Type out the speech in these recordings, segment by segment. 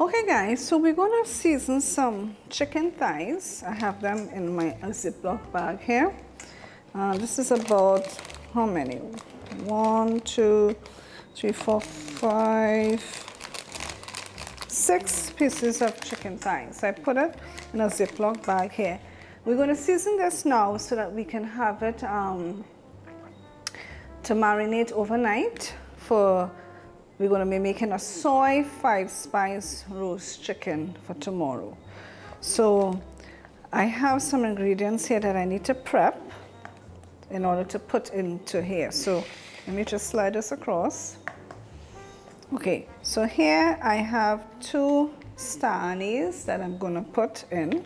Okay guys, so we're gonna season some chicken thighs. I have them in my Ziploc bag here. This is about how many? 1, 2, 3, 4, 5, 6 pieces of chicken thighs. I put it in a Ziploc bag here. We're gonna season this now so that we can have it to marinate overnight for. We're going to be making a soy 5-spice roast chicken for tomorrow. So I have some ingredients here that I need to prep in order to put into here. So let me just slide this across. Okay, so here I have 2 star anise that I'm going to put in.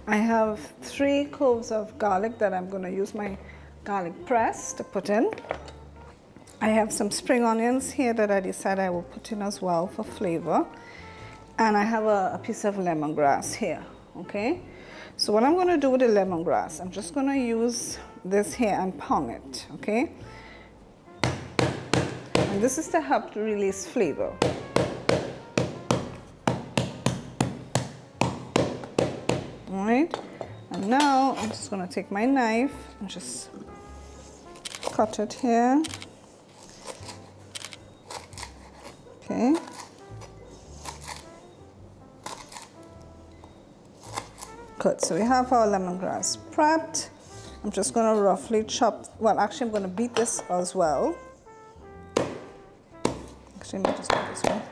I have 3 cloves of garlic that I'm going to use my garlic press to put in. I have some spring onions here that I decided I will put in as well for flavor. And I have a piece of lemongrass here, okay? So what I'm going to do with the lemongrass, I'm just going to use this here and pound it, okay? And this is to help to release flavor. All right? And now I'm just going to take my knife and just cut it here. Okay. Good, so we have our lemongrass prepped. I'm just going to roughly chop, well actually I'm going to beat this as well. Actually, let me just do this one.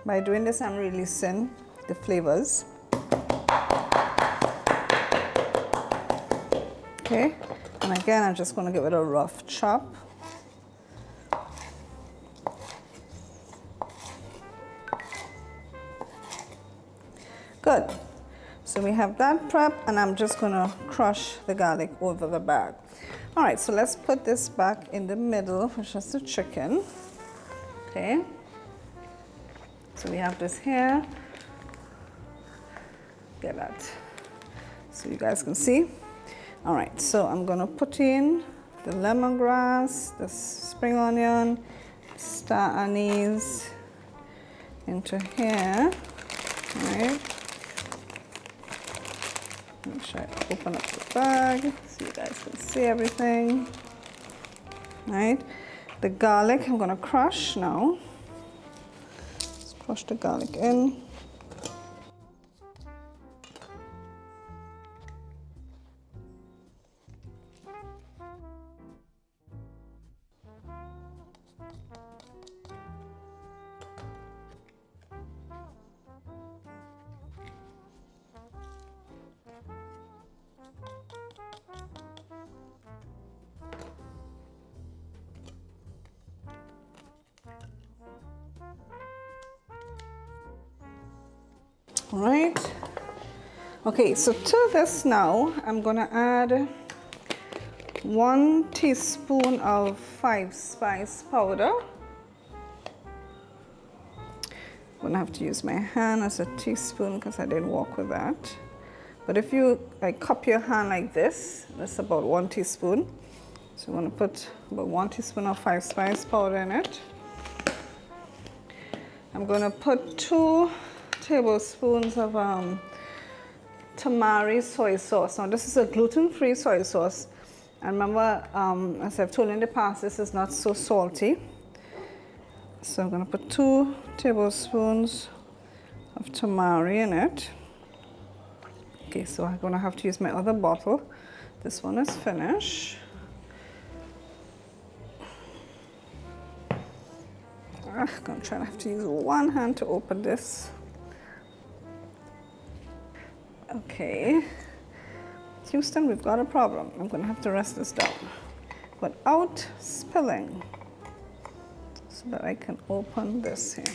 By doing this, I'm releasing the flavors. Okay. And again, I'm just going to give it a rough chop. Good. So we have that prep, and I'm just going to crush the garlic over the bag. All right, so let's put this back in the middle, which is the chicken. Okay. So we have this here. Get that so you guys can see. All right, so I'm gonna put in the lemongrass, the spring onion, star anise into here. All right. Make sure I open up the bag so you guys can see everything. All right. The garlic I'm gonna crush now. Let's crush the garlic in. All right. Okay, so to this now, I'm gonna add 1 teaspoon of 5-spice powder. I'm gonna have to use my hand as a teaspoon because I didn't work with that. But if you like cup your hand like this, that's about 1 teaspoon. So I'm gonna put about 1 teaspoon of 5-spice powder in it. I'm gonna put 2 tablespoons of tamari soy sauce. Now this is a gluten-free soy sauce. And remember, as I've told you in the past, this is not so salty. So I'm gonna put 2 tablespoons of tamari in it. Okay, so I'm gonna have to use my other bottle. This one is finished. I'm gonna try to have to use one hand to open this. Okay, Houston, we've got a problem. I'm gonna have to rest this down without spilling so that I can open this here.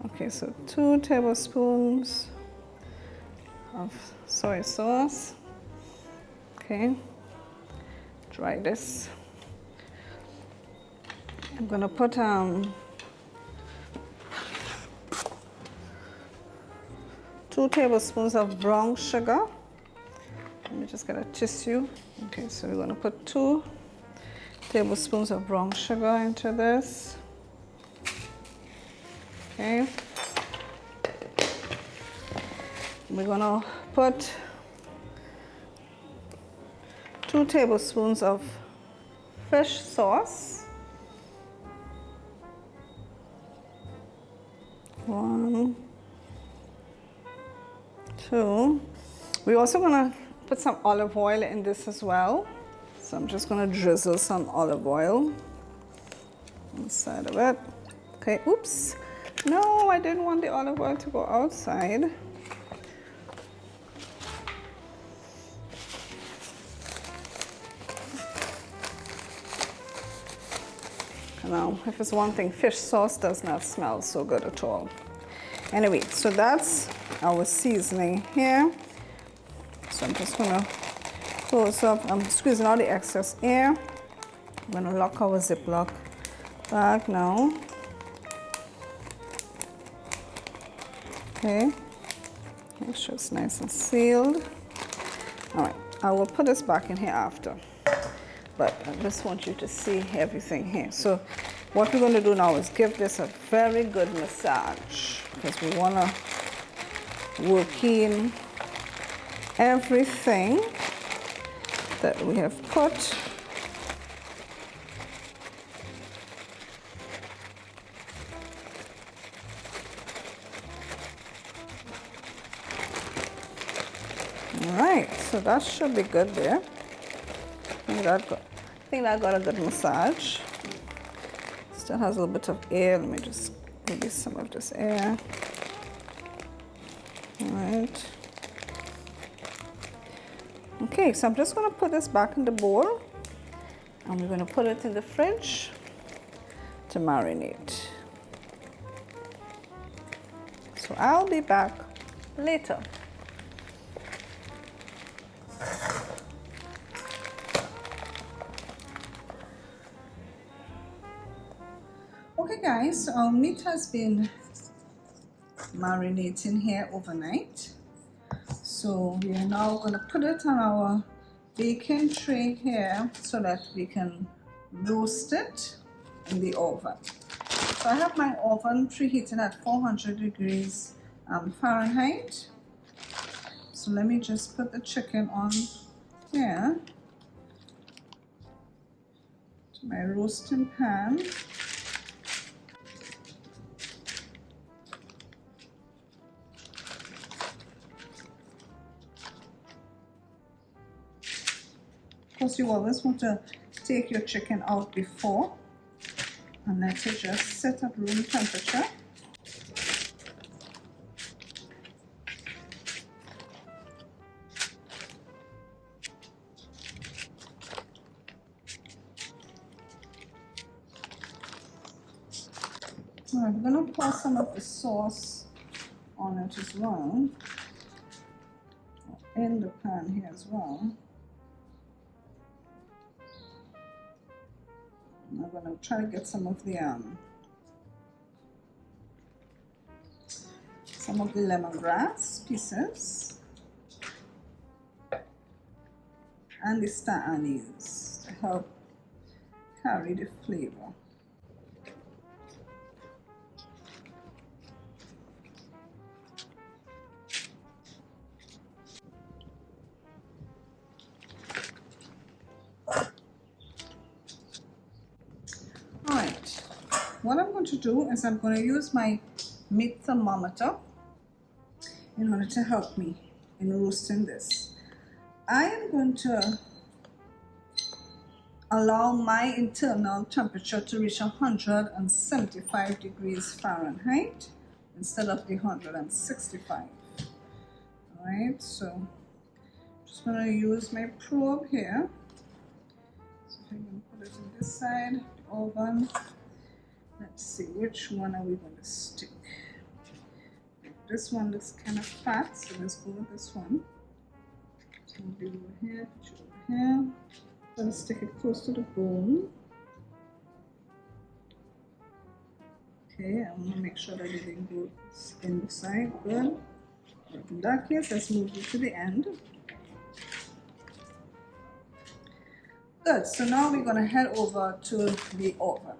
Okay, so 2 tablespoons of soy sauce. Okay, dry this. I'm gonna put 2 tablespoons of brown sugar Let me just get a tissue. Okay, so we're going to put 2 tablespoons of brown sugar into this. Okay. We're going to put 2 tablespoons of fish sauce. 1, 2. We're also going to put some olive oil in this as well. So I'm just going to drizzle some olive oil inside of it. Okay, oops. No, I didn't want the olive oil to go outside. Now, if it's one thing, fish sauce does not smell so good at all. Anyway, so that's our seasoning here. So I'm just going to close up. I'm squeezing out the excess air. I'm going to lock our Ziploc bag now. Okay, make sure it's nice and sealed. All right, I will put this back in here after, but I just want you to see everything here. So what we're going to do now is give this a very good massage, because we want to work in everything that we have put. All right, so that should be good there. I think that got a good massage. Still has a little bit of air. Let me just release some of this air. All right. Okay, so I'm just going to put this back in the bowl, and we're going to put it in the fridge to marinate. So I'll be back later. Okay guys, so our meat has been marinating here overnight. So we are now going to put it on our baking tray here so that we can roast it in the oven. So I have my oven preheating at 400 degrees Fahrenheit. So let me just put the chicken on here to my roasting pan. Of course, you always want to take your chicken out before and let it just sit at room temperature. So I'm going to pour some of the sauce on it as well, in the pan here as well. I'm going to try to get some of the lemongrass pieces and the star anise to help carry the flavor. Alright, what I'm going to do is I'm going to use my meat thermometer in order to help me in roasting this. I am going to allow my internal temperature to reach 175 degrees Fahrenheit instead of the 165. Alright, so I'm just going to use my probe here. So if I can put it on this side of the oven. Let's see, which one are we going to stick? This one looks kind of fat, so let's go with this one. So we'll do over here, put it over here. I'm going to stick it close to the bone. Okay, I want to make sure that it didn't go in the side. Good. In that case, let's move it to the end. Good, so now we're gonna head over to the oven.